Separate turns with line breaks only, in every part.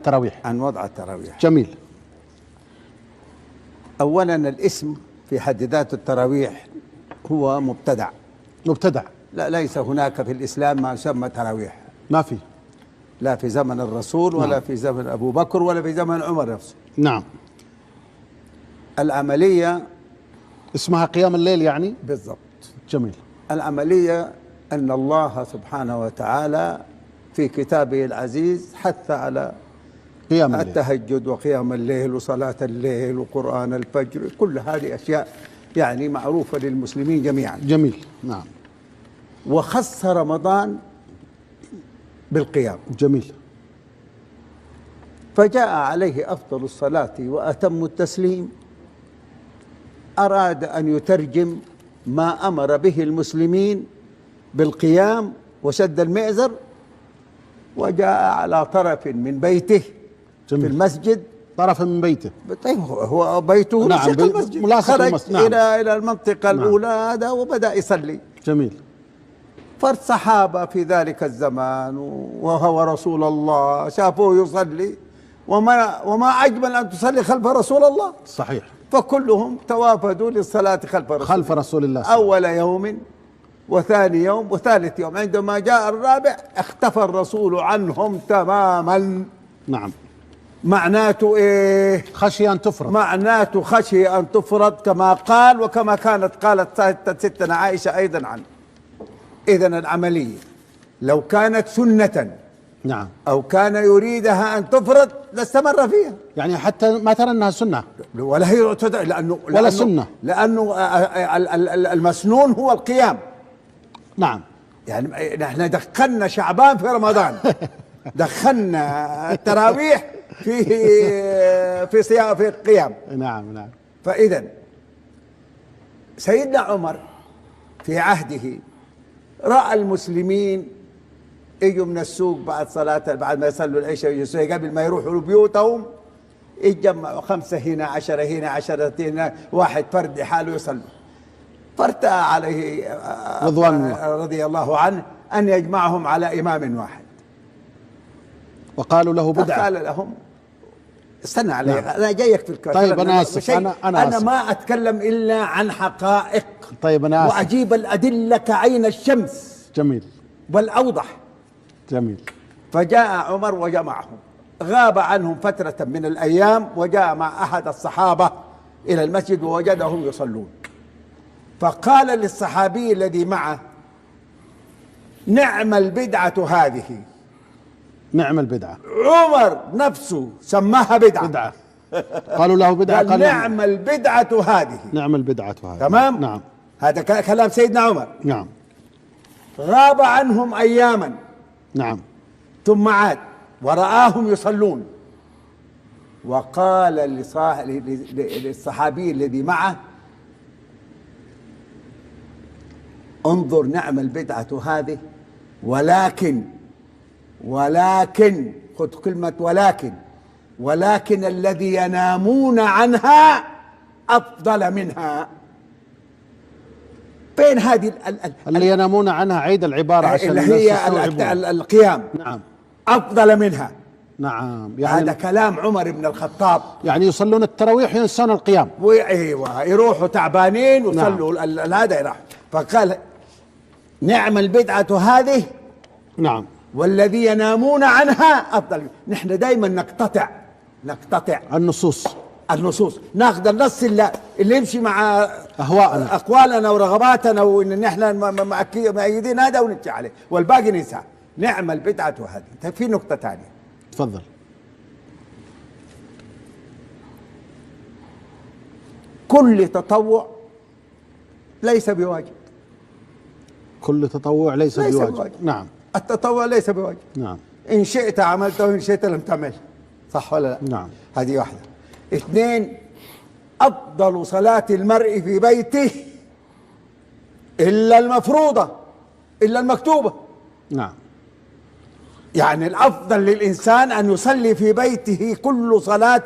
التراويح.
عن وضع التراويح.
جميل.
أولا الاسم في حد ذاته التراويح هو مبتدع.
مبتدع.
لا، ليس هناك في الإسلام ما يسمى تراويح،
ما في،
لا في زمن الرسول ولا
نعم.
في زمن أبو بكر ولا في زمن عمر نفسه.
نعم.
العملية
اسمها قيام الليل يعني.
بالضبط.
جميل.
العملية أن الله سبحانه وتعالى في كتابه العزيز حث على
قيام الليل،
التهجد وقيام الليل وصلاة الليل وقرآن الفجر، كل هذه أشياء يعني معروفة للمسلمين جميعا.
جميل. نعم.
وخص رمضان بالقيام.
جميل.
فجاء عليه أفضل الصلاة وأتم التسليم، أراد أن يترجم ما أمر به المسلمين بالقيام وشد المئزر، وجاء على طرف من بيته.
جميل.
في المسجد،
طرف من بيته.
طيب هو بيته
نعم،
لصق المسجد،
ملاصق
خرج
المسجد. نعم.
إلى المنطقة الأولى هذا وبدأ يصلي.
جميل.
فالصحابة في ذلك الزمان وهو رسول الله شافوه يصلي، وما أجمل أن تصلي خلف رسول الله.
صحيح.
فكلهم توافدوا للصلاة خلف رسول
الله
أول يوم وثاني يوم وثالث يوم. عندما جاء الرابع اختفى الرسول عنهم تماما.
نعم.
معناته إيه؟
خشي أن تفرض.
معناته خشي أن تفرض كما قال، وكما قالت ستنا عائشة أيضا عنه. إذن العملية لو كانت سنة،
نعم،
أو كان يريدها أن تفرض لاستمر فيها،
يعني حتى ما ترى أنها سنة
ولا هي
ولا سنة،
لأنه المسنون هو القيام.
نعم.
يعني نحن دخلنا شعبان في رمضان، دخلنا التراويح في صيام في القيام.
نعم. نعم.
فإذا سيدنا عمر في عهده رأى المسلمين يجوا من السوق بعد ما يصلوا العشاء قبل ما يروحوا لبيوتهم، يتجمعوا 5 هنا 10 هنا 10 هنا، واحد فرد حاله يصلوا. فارتأى عليه
رضوان الله
رضي الله عنه أن يجمعهم على إمام واحد،
وقالوا له بدعة.
قال لهم استنى علي.
نعم.
أنا جايك في الكلام.
طيب أنا آسف. أنا آسف.
ما أتكلم إلا عن حقائق.
طيب أنا آسف.
وأجيب الأدلة كعين الشمس.
جميل.
والأوضح.
جميل.
فجاء عمر وجمعهم، غاب عنهم فترة من الأيام، وجاء مع أحد الصحابة إلى المسجد ووجدهم يصلون، فقال للصحابي الذي معه: نعم البدعة هذه.
نعم البدعة.
عمر نفسه سماها بدعة.
قالوا له بدعة،
قال نعم البدعة هذه.
نعم البدعة هذه.
تمام.
نعم.
هذا كلام سيدنا عمر.
نعم.
غاب عنهم أياما.
نعم.
ثم عاد ورآهم يصلون، وقال للصحابي الذي معه: انظر، نعم البدعة هذه، ولكن خذ كلمة ولكن الذي ينامون عنها أفضل منها. بين هذه
اللي ينامون عنها، عيد العبارة عشان
اللي هي القيام.
نعم.
أفضل منها.
نعم.
يعني هذا كلام عمر بن الخطاب.
يعني يصلون التراويح وينسون القيام.
ايوه، يروحوا تعبانين ويصلوا. نعم. هذا يروح. فقال: نعم البدعة هذه.
نعم.
والذي ينامون عنها أفضل. نحن دائما نقتطع النصوص، ناخذ النص اللي يمشي مع
أهواءنا،
أقوالنا ورغباتنا، وإن نحن مؤيدين هذا ونمشي عليه، والباقي ننساه. نعم البدعة هذه. في نقطة ثانية.
تفضل.
كل تطوع ليس بواجب.
كل تطوع ليس بواجب. نعم.
التطوع ليس بواجب.
نعم.
إن شئت عملته وإن شئت لم تعمل. صح ولا لا؟
نعم.
هذه واحدة. 2، أفضل صلاة المرء في بيته إلا المفروضة، إلا المكتوبة.
نعم.
يعني الأفضل للإنسان أن يصلي في بيته كل صلاة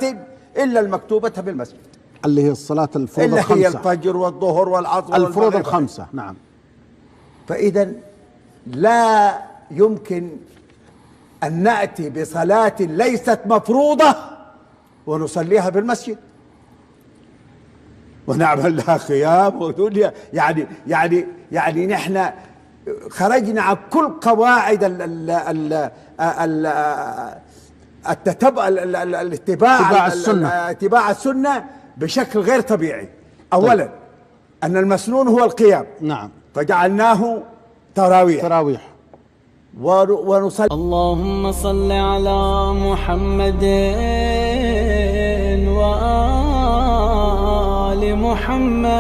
إلا المكتوبة في المسجد،
اللي هي الصلاة الفروض
اللي
الخمسة،
هي الفجر والظهر والعصر
الفروض الخمسة. نعم.
فإذا لا يمكن أن نأتي بصلاة ليست مفروضة ونصليها بالمسجد ونعمل لها خيام ودنيا. يعني نحن خرجنا عن كل قواعد اتباع السنة بشكل غير طبيعي. أولا أن المسنون هو القيام،
نعم،
فجعلناه تراويح ونصلي.
اللهم صل على محمد وآل محمد